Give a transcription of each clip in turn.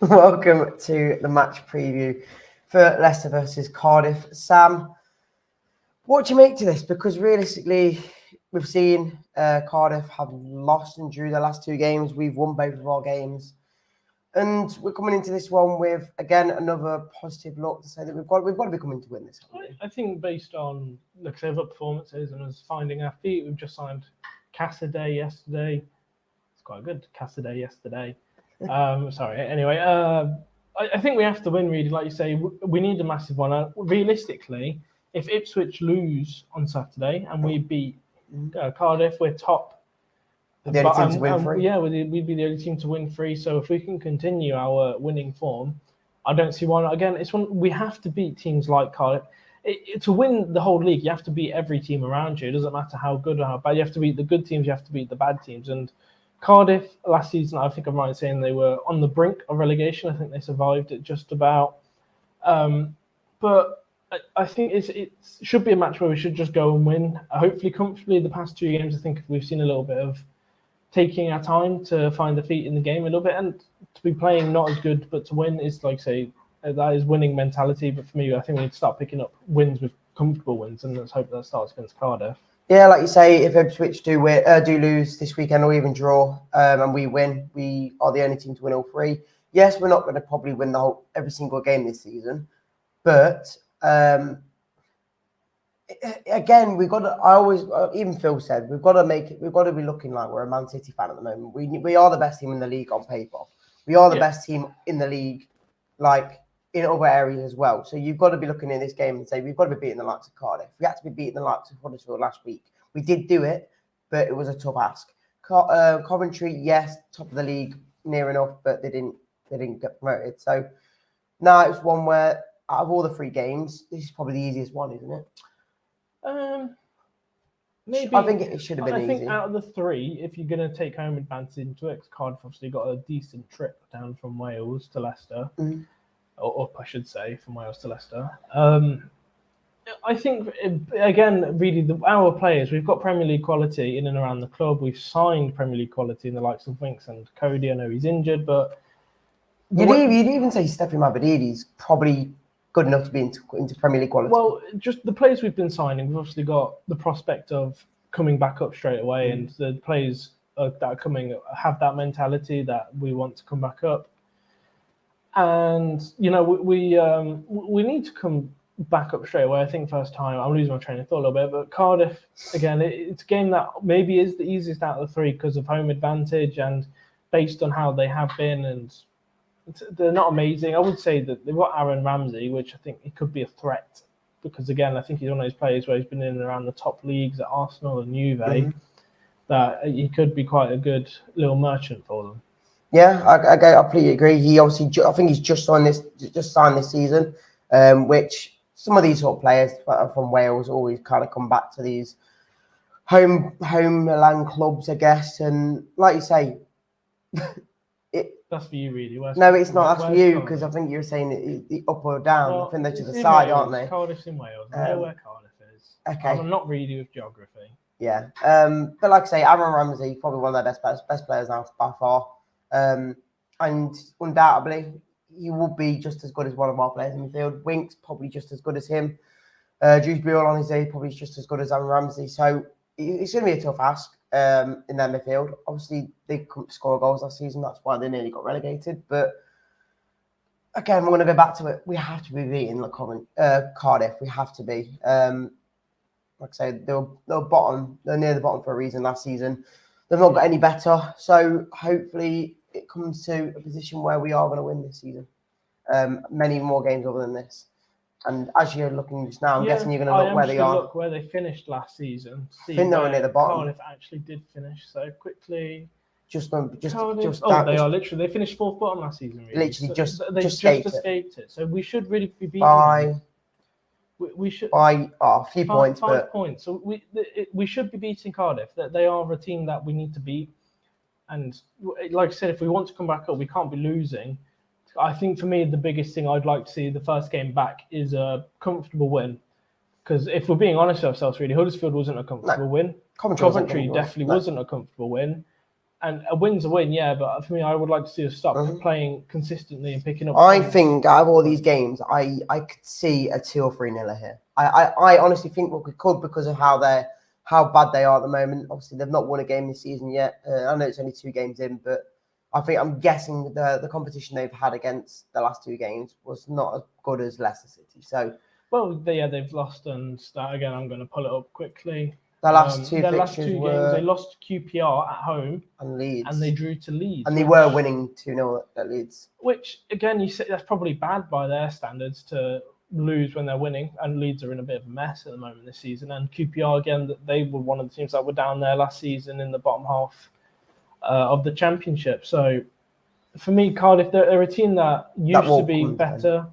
Welcome to the match preview for Leicester versus Cardiff. Sam, what do you make to this? Because realistically, we've seen Cardiff have lost and drew their last two games. We've won both of our games. And we're coming into this one with, again, another positive look to say that we've got to be coming to win this. I think based on the clever performances and us finding our feet, we've just signed Cassidy yesterday. It's quite good, Cassidy yesterday. Sorry. Anyway, I think we have to win, really. Like you say, we need a massive one. Realistically, if Ipswich lose on Saturday and we beat Cardiff, we're top. The only team to win three. Yeah, we'd be the only team to win three. So if we can continue our winning form, I don't see why not. Again, we have to beat teams like Cardiff. To win the whole league, you have to beat every team around you. It doesn't matter how good or how bad. You have to beat the good teams. You have to beat the bad teams. And Cardiff last season, I think I'm right in saying they were on the brink of relegation. I think they survived it just about. But I think it should be a match where we should just go and win. Hopefully, comfortably. The past two games, I think we've seen a little bit of taking our time to find the feet in the game a little bit, and to be playing not as good, but to win is like say that is winning mentality. But for me, I think we need to start picking up wins with comfortable wins, and let's hope that starts against Cardiff. Yeah, like you say, if Ipswich do lose this weekend or even draw, and we win, we are the only team to win all three. Yes, we're not going to probably win every single game this season, but again, we've got to. Even Phil said we've got to make it. We've got to be looking like we're a Man City fan at the moment. We are the best team in the league on paper. We are the best team in the league, like in other areas as well. So you've got to be looking in this game and say we've got to be beating the likes of Cardiff. We had to be beating the likes of Huddersfield last week. We did do it, but it was a tough ask. Coventry, yes, top of the league, near enough, but they didn't get promoted. So now it's one where out of all the three games, this is probably the easiest one, isn't it? Maybe I think it should have been easy. I think out of the three, if you're going to take home advantage into it, Cardiff obviously got a decent trip down from Wales to Leicester, or up, I should say, from Wales to Leicester. I think, again, really, our players, we've got Premier League quality in and around the club. We've signed Premier League quality in the likes of Winks and Cody. I know he's injured, but you'd even say Stefan Mabadidi's probably good enough to be into Premier League quality. Well, just the players we've been signing, we've obviously got the prospect of coming back up straight away, and the players that are coming have that mentality that we want to come back up. And we need to come back up straight away. I think first time, I'm losing my train of thought a little bit, but Cardiff, again, it's a game that maybe is the easiest out of the three because of home advantage and based on how they have been, and they're not amazing. I would say that they've got Aaron Ramsey, which I think he could be a threat because, again, I think he's one of those players where he's been in and around the top leagues at Arsenal and Juve, that he could be quite a good little merchant for them. Yeah, I completely agree. He obviously, I think he's just signed this season, which some of these sort of players from Wales always kind of come back to these homeland clubs, I guess. And like you say, that's for you, really. No, it's not. That's for you because I think you're saying the up or down. Well, I think they're to the side, Wales, aren't they? Cardiff's in Wales. I know where Cardiff is. Okay. I'm not really with geography. Yeah. But like I say, Aaron Ramsey, probably one of their best players now by far. And undoubtedly, he will be just as good as one of our players in the field. Winks probably just as good as him. Dewsbury on his day probably just as good as Aaron Ramsey. So it's going to be a tough ask in their midfield. Obviously, they couldn't score goals last season. That's why they nearly got relegated. But again, we're going to go back to it. We have to be beating Cardiff. We have to be. Like I say, they're bottom. They're near the bottom for a reason last season. They've not got any better. So hopefully it comes to a position where we are going to win this season. Many more games other than this. And as you're looking just now, I'm guessing you're going to look where they are. Look where they finished last season. I think they were near the bottom. Cardiff actually did finish so quickly. They are literally. They finished fourth bottom last season. Really. Literally, they just escaped it. So we should really be beating them. We should by a few points. 5 points. So we should be beating Cardiff. That they are a team that we need to beat. And like I said, if we want to come back up, we can't be losing. I think for me, the biggest thing I'd like to see the first game back is a comfortable win. Because if we're being honest with ourselves, really, Huddersfield wasn't a comfortable win. Coventry definitely wasn't a comfortable win. And a win's a win, yeah, but for me, I would like to see us stop playing consistently and picking up I points. think out of all these games, I could see a 2 or 3-0 here. I honestly think we could because of how bad they are at the moment. Obviously, they've not won a game this season yet. I know it's only 2 games in, but I'm guessing the competition they've had against the last 2 games was not as good as Leicester City. So, well, they've lost, and again, I'm going to pull it up quickly. their last two games, they lost to QPR at home and Leeds, and they drew to Leeds, and they were winning 2-0 at Leeds. Which again, you say that's probably bad by their standards to lose when they're winning, and Leeds are in a bit of a mess at the moment this season. And QPR again, they were one of the teams that were down there last season in the bottom half of the Championship. So for me, Cardiff, they're a team that used to be better.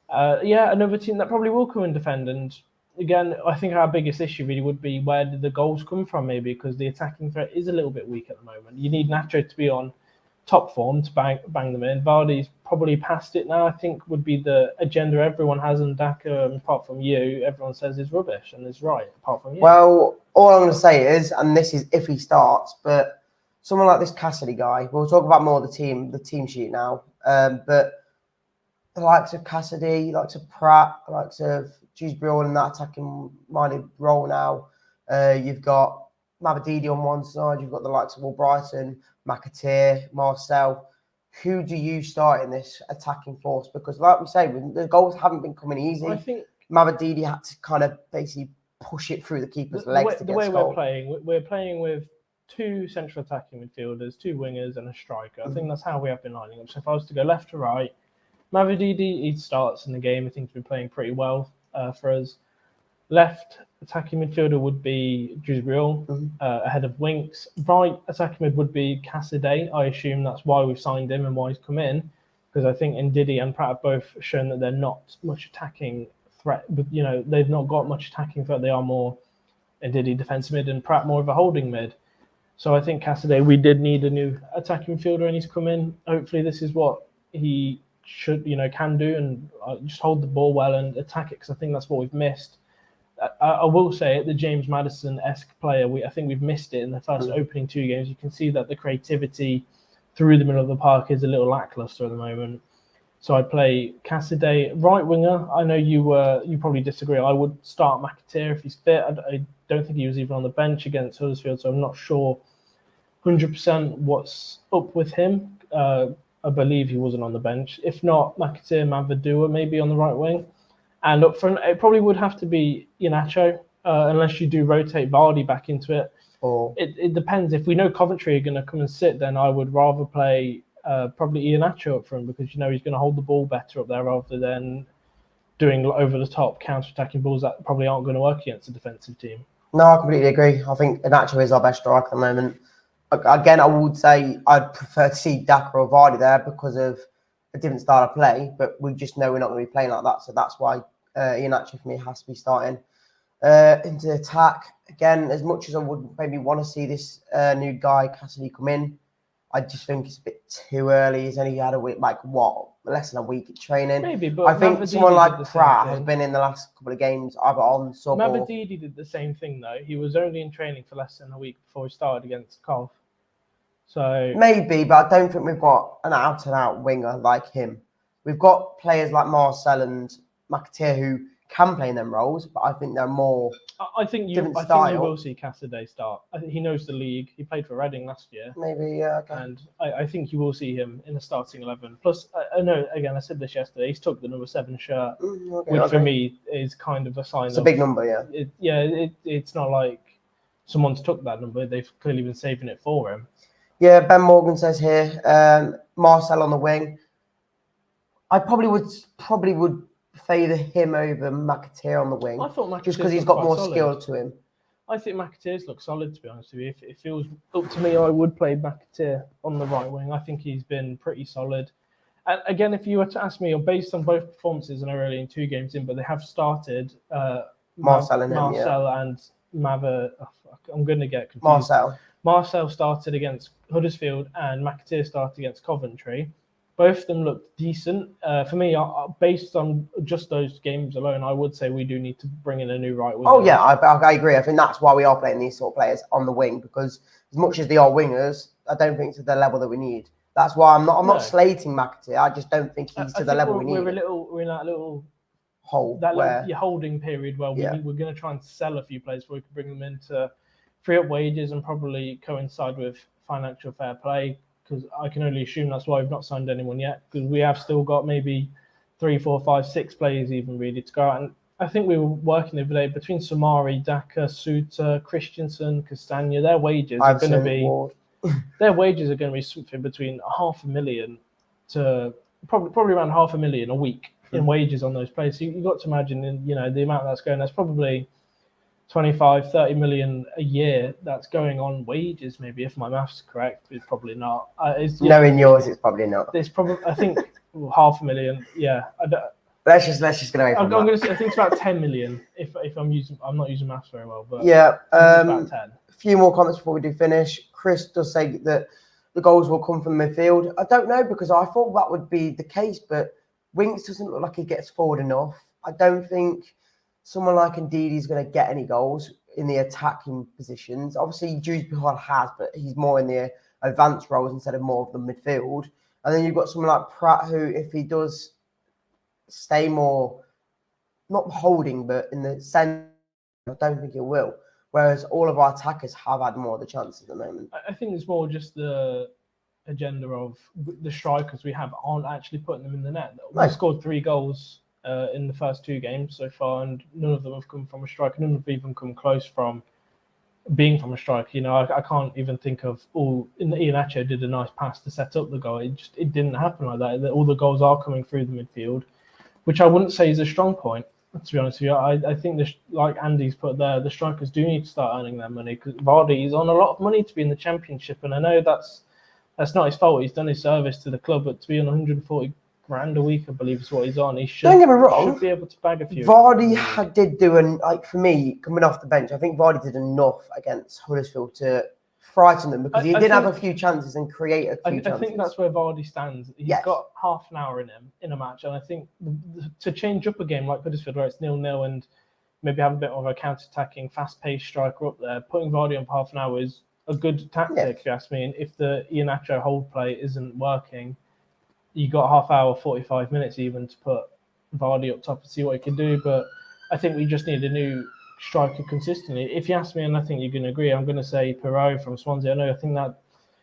Another team that probably will come and defend. And again, I think our biggest issue really would be where did the goals come from, maybe, because the attacking threat is a little bit weak at the moment. You need Nacho to be on top form to bang them in. Vardy's probably past it now, I think, would be the agenda everyone has, and Daka, apart from you, everyone says is rubbish and is right, apart from you. Well, all I'm going to say is, and this is if he starts, but someone like this Cassidy guy, we'll talk about more of the team sheet now, but the likes of Cassidy, the likes of Pratt, the likes of Dewsbury in that attacking-minded role now. You've got Mavadidi on one side. You've got the likes of Albrighton, McAteer, Marcel. Who do you start in this attacking force? Because like we say, the goals haven't been coming easy. I think Mavadidi had to kind of basically push it through the keeper's legs to get a goal. We're playing with 2 central attacking midfielders, 2 wingers and a striker. I think that's how we have been lining up. So if I was to go left to right, Mavadidi, he starts in the game. I think he's been playing pretty well for us. Left attacking midfielder would be Dewsbury ahead of Winks. Right attacking mid would be Cassidy. I assume that's why we've signed him and why he's come in, because I think Ndidi and Pratt have both shown that they're not much attacking threat. But they've not got much attacking threat. They are more Ndidi defensive mid and Pratt more of a holding mid. So I think Cassidy, we did need a new attacking midfielder, and he's come in. Hopefully, this is what he should, can do, and just hold the ball well and attack it, because I think that's what we've missed. I will say it, the James Maddison-esque player, I think we've missed it in the first opening 2 games. You can see that the creativity through the middle of the park is a little lackluster at the moment. So I'd play Cassidy, right winger. I know you probably disagree. I would start McAteer if he's fit. I don't think he was even on the bench against Huddersfield, so I'm not sure 100% what's up with him. I believe he wasn't on the bench. If not, McAteer, Mavadua maybe on the right wing. And up front, it probably would have to be Iheanacho, unless you do rotate Vardy back into it. It depends. If we know Coventry are going to come and sit, then I would rather play probably Iheanacho up front, because he's going to hold the ball better up there rather than doing over-the-top counter-attacking balls that probably aren't going to work against a defensive team. No, I completely agree. I think Iheanacho is our best striker at the moment. Again, I would say I'd prefer to see Daka or Vardy there because of a different style of play, but we just know we're not going to be playing like that. So that's why Iheanacho for me has to be starting. Into the attack, again, as much as I would maybe want to see this new guy, Cassidy, come in, I just think it's a bit too early. He's only had a week, less than a week of training. Maybe, but I think someone like Pratt has been in the last couple of games either on sub or... Mavadidi did the same thing, though. He was only in training for less than a week before he started against Cardiff. So maybe, but I don't think we've got an out-and-out winger like him. We've got players like Marcel and McAteer who can play in them roles, but I think they're more. I think you will see Cassidy start. I think he knows the league. He played for Reading last year. Maybe, yeah. Okay. And I think you will see him in the starting 11. Plus, I know, again, I said this yesterday, he's took the number 7 shirt, which for me is kind of a sign It's a big number, yeah. It's not like someone's took that number. They've clearly been saving it for him. Yeah, Ben Morgan says here, Marcel on the wing. I probably would favour him over McAteer on the wing. I thought McAteer just because he's got more solid. skill to him. I think McAteer's look solid, to be honest with you. If it feels up to me, I would play McAteer on the right wing. I think he's been pretty solid. And again, if you were to ask me, based on both performances, and are only in 2 games in, but they have started Marcel and Mava. I'm going to get confused. Marcel started against Huddersfield and McAteer started against Coventry. Both of them looked decent. For me, based on just those games alone, I would say we do need to bring in a new right winger. Oh, yeah, I agree. I think that's why we are playing these sort of players on the wing, because as much as they are wingers, I don't think to the level that we need. That's why I'm not slating McAtee. I just don't think he's to the level we need. We're in that little hole, holding period where we're going to try and sell a few players before we can bring them in to free up wages and probably coincide with financial fair play. Because I can only assume that's why we've not signed anyone yet, because we have still got maybe 3, 4, 5, 6 players even ready to go out. And I think we were working the other day between Samari, Daka, Suter, Christensen, Castagna. Their wages are going to be something between $500,000 to probably around $500,000 a week in wages on those players. So you've got to imagine, the amount that's going. That's probably 25-30 million a year that's going on wages. Maybe, if my maths correct, it's probably not. In yours, it's probably not. It's probably, I think, $500,000. Yeah, let's just get away from that. I think it's about 10 million. If I'm not using maths very well, but yeah, about 10. A few more comments before we do finish. Chris does say that the goals will come from the midfield. I don't know, because I thought that would be the case, but Winks doesn't look like he gets forward enough. I don't think someone like Ndidi is going to get any goals in the attacking positions. Obviously, Jude Pihal has, but he's more in the advanced roles instead of more of the midfield. And then you've got someone like Pratt, who, if he does stay more, not holding, but in the centre, I don't think he will. Whereas all of our attackers have had more of the chances at the moment. I think it's more just the agenda of the strikers we have aren't actually putting them in the net. We scored 3 goals in the first 2 games so far, and none of them have come from a striker. None have even come close from being from a striker. I can't even think of Iheanacho did a nice pass to set up the goal. It didn't happen like that. All the goals are coming through the midfield, which I wouldn't say is a strong point, to be honest with you. I think like Andy's put there, the strikers do need to start earning their money, because Vardy is on a lot of money to be in the Championship, and I know that's not his fault. He's done his service to the club, but to be on 140 grand a week, I believe is what he's on. He should, don't get me wrong, should be able to bag a few. Vardy did do for me, coming off the bench, I think Vardy did enough against Huddersfield to frighten them, because he did have a few chances and create a few chances. I think that's where Vardy stands. He's got half an hour in him in a match, and I think to change up a game like Huddersfield, where it's 0-0 and maybe have a bit of a counter-attacking, fast-paced striker up there, putting Vardy on for half an hour is a good tactic, if you ask me. And if the Iheanacho hold play isn't working, you got half hour, 45 minutes even to put Vardy up top and see what he can do. But I think we just need a new striker consistently. If you ask me, and I think you're going to agree, I'm going to say Perot from Swansea. I think that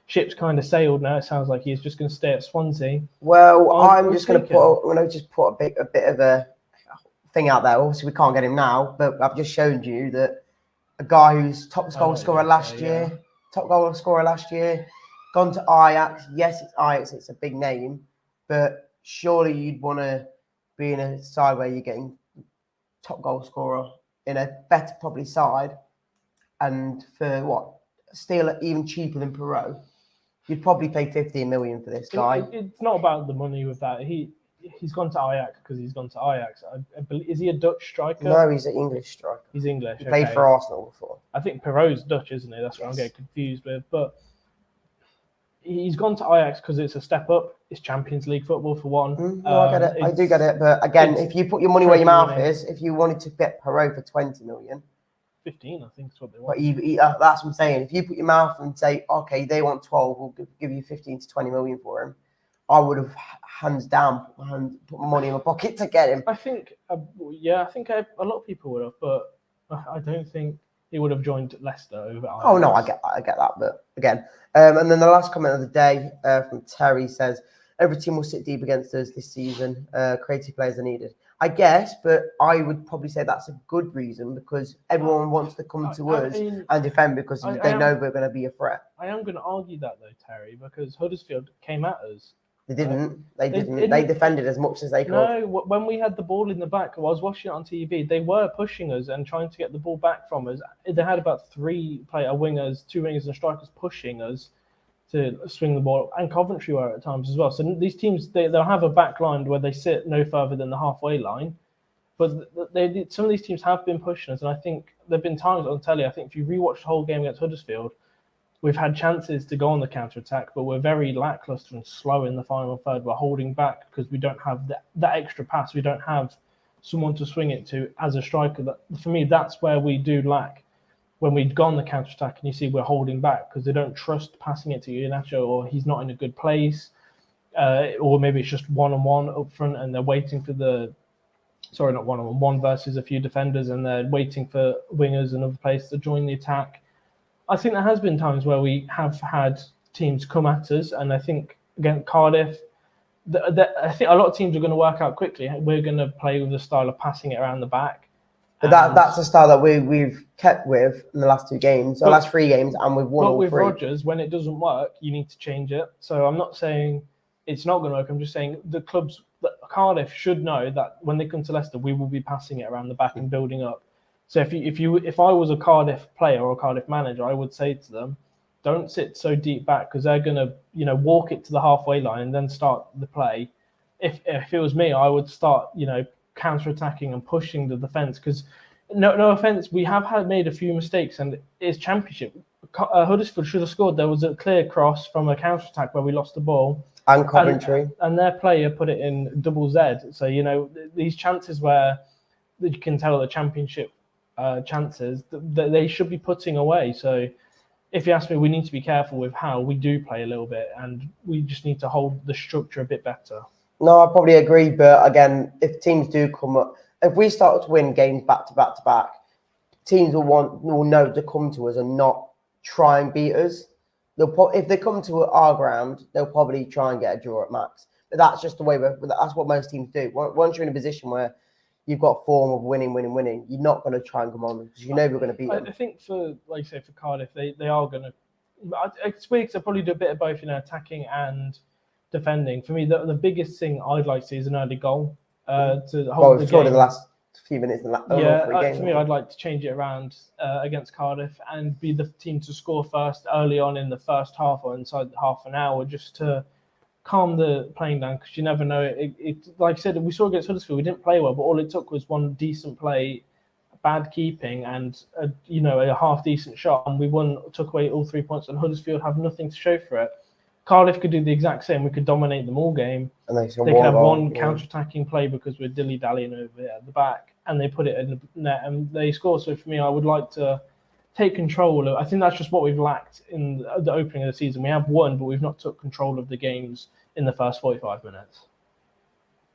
ship's kind of sailed now. It sounds like he's just going to stay at Swansea. Well, I'm just going to put a bit of a thing out there. Obviously, we can't get him now, but I've just shown you that a guy who's top goal scorer last year, gone to Ajax. Yes, it's Ajax. It's a big name. But surely you'd want to be in a side where you're getting top goal scorer in a better probably side, and for still even cheaper than Perot, you'd probably pay 15 million for this guy. It's not about the money with that. He's gone to Ajax because he's gone to Ajax. I believe, is he a Dutch striker? No, he's an English striker. He's English. He played for Arsenal before. I think Perot's Dutch, isn't he? That's what I'm getting confused with. But he's gone to Ajax because it's a step up. It's Champions League football for one. No, I get it. I do get it. But again, if you put your money where your mouth is, if you wanted to get Perot for 20 million, 15, I think is what they want. That's what I'm saying. If you put your mouth and say, okay, they want 12, we'll give you 15 to 20 million for him, I would have hands down put my money in my pocket to get him. I think, a lot of people would have, but I don't think he would have joined Leicester over Ajax. Oh no, I get that. But again, and then the last comment of the day from Terry says, every team will sit deep against us this season. Creative players are needed. I guess, but I would probably say that's a good reason, because everyone wants to come to us and defend because they know we're going to be a threat. I am going to argue that though, Terry, because Huddersfield came at us. They didn't. They defended as much as they could. No, when we had the ball in the back, I was watching it on TV. They were pushing us and trying to get the ball back from us. They had about 3 wingers, 2 wingers and strikers pushing us to swing the ball, and Coventry were at times as well. So these teams, they'll have a back line where they sit no further than the halfway line. But some of these teams have been pushing us, and I think there have been times on telly, I think if you rewatch the whole game against Huddersfield, we've had chances to go on the counter-attack, but we're very lacklustre and slow in the final third. We're holding back because we don't have that extra pass. We don't have someone to swing it to as a striker. That, for me, that's where we do lack. When we've gone the counter-attack and you see we're holding back because they don't trust passing it to Iheanacho, or he's not in a good place, or maybe it's just one-on-one up front and they're waiting for not one-on-one, one versus a few defenders, and they're waiting for wingers and other players to join the attack. I think there has been times where we have had teams come at us, and I think against Cardiff, I think a lot of teams are going to work out quickly. We're going to play with the style of passing it around the back. But that's a style that we've kept with in the last 2 games, or last 3 games, and we've won all 3. But with Rodgers, when it doesn't work, you need to change it. So I'm not saying it's not going to work. I'm just saying the clubs, Cardiff should know that when they come to Leicester, we will be passing it around the back and building up. So if I was a Cardiff player or a Cardiff manager, I would say to them, don't sit so deep back because they're going to walk it to the halfway line and then start the play. If it was me, I would start counter-attacking and pushing the defence, because no offence, we have made a few mistakes, and it's Championship. Huddersfield should have scored. There was a clear cross from a counter-attack where we lost the ball, and Coventry, and their player put it in double Z. So these chances where you can tell the Championship chances that they should be putting away. So if you ask me, we need to be careful with how we do play a little bit, and we just need to hold the structure a bit better. No, I probably agree. But again, if teams do come up, if we start to win games back to back, teams will know to come to us and not try and beat us. If they come to our ground, they'll probably try and get a draw at max. But that's just the way that's what most teams do. Once you're in a position where you've got form of winning, you're not going to try and come on because we're going to beat them. I think for Cardiff, they are going to. It's weird because they'll probably do a bit of both, attacking and defending. For me, the biggest thing I'd like to see is an early goal to hold the game. In the last few minutes. For me, I'd like to change it around against Cardiff and be the team to score first early on in the first half or inside half an hour, just to calm the playing down, because you never know. It like I said, we saw against Huddersfield, we didn't play well, but all it took was one decent play, bad keeping, and a half decent shot, and we took away all 3 points, and Huddersfield have nothing to show for it. Cardiff could do the exact same. We could dominate them all game. And they could have one counter-attacking play because we're dilly-dallying over at the back, and they put it in the net and they score. So for me, I would like to take control. I think that's just what we've lacked in the opening of the season. We have won, but we've not took control of the games in the first 45 minutes.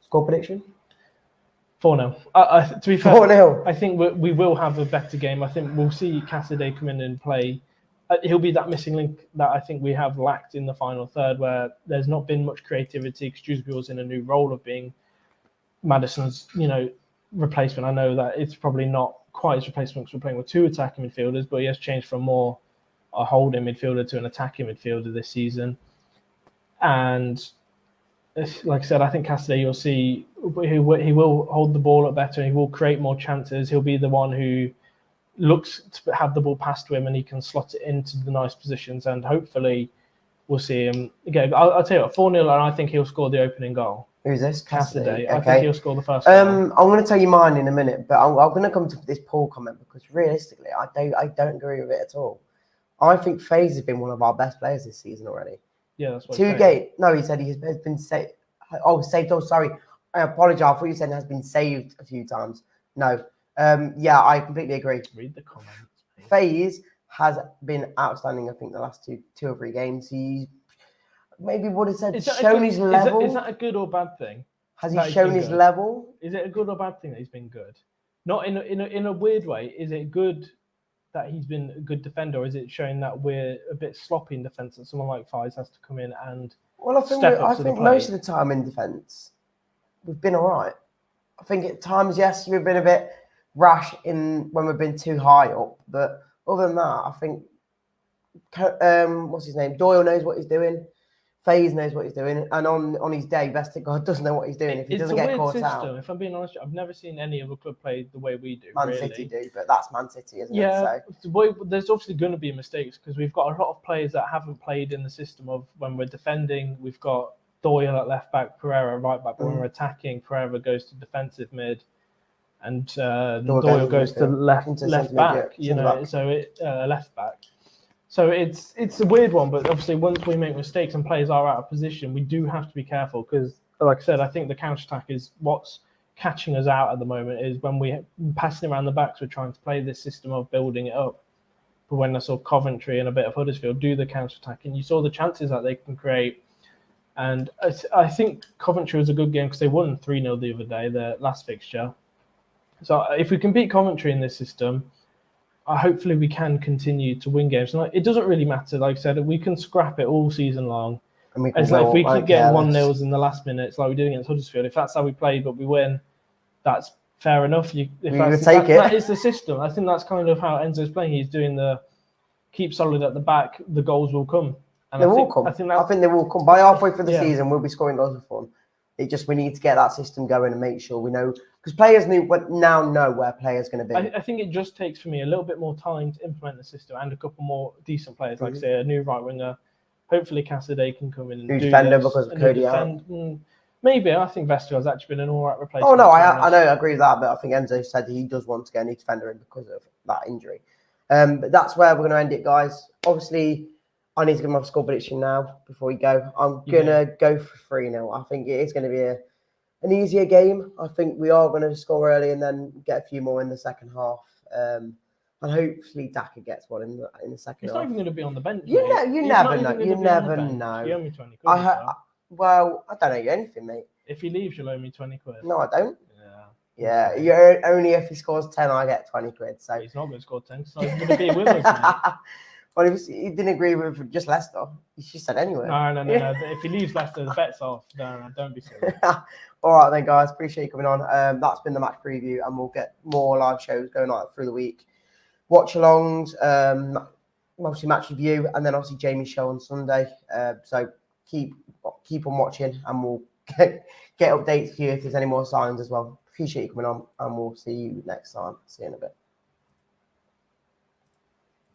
Score prediction? 4-0. To be fair, 4-0. I think we will have a better game. I think we'll see Cassidy come in and play. He'll be that missing link that I think we have lacked in the final third, where there's not been much creativity because Dewsbury was in a new role of being Maddison's, replacement. I know that it's probably not quite his replacement because we're playing with 2 attacking midfielders, but he has changed from more a holding midfielder to an attacking midfielder this season. And like I said, I think Cassidy, you'll see he will hold the ball up better. He will create more chances. He'll be the one who looks to have the ball passed to him, and he can slot it into the nice positions, and hopefully we'll see him again. I'll tell you what, 4-0, and I think he'll score the opening goal. Who's this? Cassidy. Okay. I think he'll score the first goal. I'm going to tell you mine in a minute, but I'm going to come to this Paul comment because realistically, I don't agree with it at all. I think FaZe has been one of our best players this season already. Yeah, that's what 2 games. No, he said he has been saved. Saved. Oh, sorry. I apologize. I thought you said has been saved a few times. No. Yeah, I completely agree. Read the comments. FaZe has been outstanding, I think, the last two or 3 games. He maybe would have said shown his level. Is that a good or bad thing? Has he shown his level? Is it a good or bad thing that he's been good? Not in a weird way. Is it good that he's been a good defender, or is it showing that we're a bit sloppy in defence and someone like FaZe has to come in and step up to the plate? Most of the time in defence, we've been all right. I think at times, yes, we've been a bit rash when we've been too high up, but other than that, I think what's his name? Doyle knows what he's doing. FaZe knows what he's doing, and on his day, Vestergaard doesn't know what he's doing if he doesn't get caught out. If I'm being honest, I've never seen any other club play the way we do. Man City do, but that's Man City, isn't it? Yeah, there's obviously going to be mistakes because we've got a lot of players that haven't played in the system of when we're defending. We've got Doyle at left back, Pereira right back, but when we're attacking, Pereira goes to defensive mid, and Doyle goes to left back. So left back. So it's a weird one, but obviously once we make mistakes and players are out of position, we do have to be careful because, like I said, I think the counter-attack is what's catching us out at the moment. Is when we're passing around the backs, we're trying to play this system of building it up. But when I saw Coventry and a bit of Huddersfield do the counter-attack, and you saw the chances that they can create, and I think Coventry was a good game because they won 3-0 the other day, their last fixture. So if we can beat Coventry in this system, hopefully we can continue to win games. And it doesn't really matter. Like I said, we can scrap it all season long. And it's like if we keep getting 1-0s in the last minutes, like we did against Huddersfield, if that's how we played but we win, that's fair enough. We would take it. That is the system. I think that's kind of how Enzo's playing. He's doing the keep solid at the back, the goals will come. And they will come. I think they will come. By halfway through the season, we'll be scoring goals for fun. We need to get that system going and make sure we know, because players now know where players going to be. I think it just takes for me a little bit more time to implement the system and a couple more decent players, like say a new right winger. Hopefully Cassidy can come in and new do defender this, because of Cody out. Maybe I think Vestergaard's actually been an all right replacement. Oh no, I know, I agree with that, but I think Enzo said he does want to get a new defender in because of that injury. But that's where we're going to end it, guys. Obviously, I need to give my score prediction now before we go. I'm going to go for 3-0. I think it is going to be an easier game. I think we are going to score early and then get a few more in the second half. And hopefully Daka gets one in the second half. He's not even going to be on the bench. You never know. You never know. You owe me 20 quid. Well, I don't owe you anything, mate. If he leaves, you'll owe me 20 quid. No, I don't. Yeah. You're only if he scores 10, I get 20 quid. So he's not going to score 10, so he's going to be with us, mate. Well, he didn't agree with just Leicester. He just said anyway. No. If he leaves Leicester, the bet's off. No, don't be silly. All right then, guys. Appreciate you coming on. That's been the match preview, and we'll get more live shows going on through the week. Watch-alongs, obviously match review, and then obviously Jamie's show on Sunday. So keep on watching, and we'll get updates for you if there's any more signs as well. Appreciate you coming on, and we'll see you next time. See you in a bit.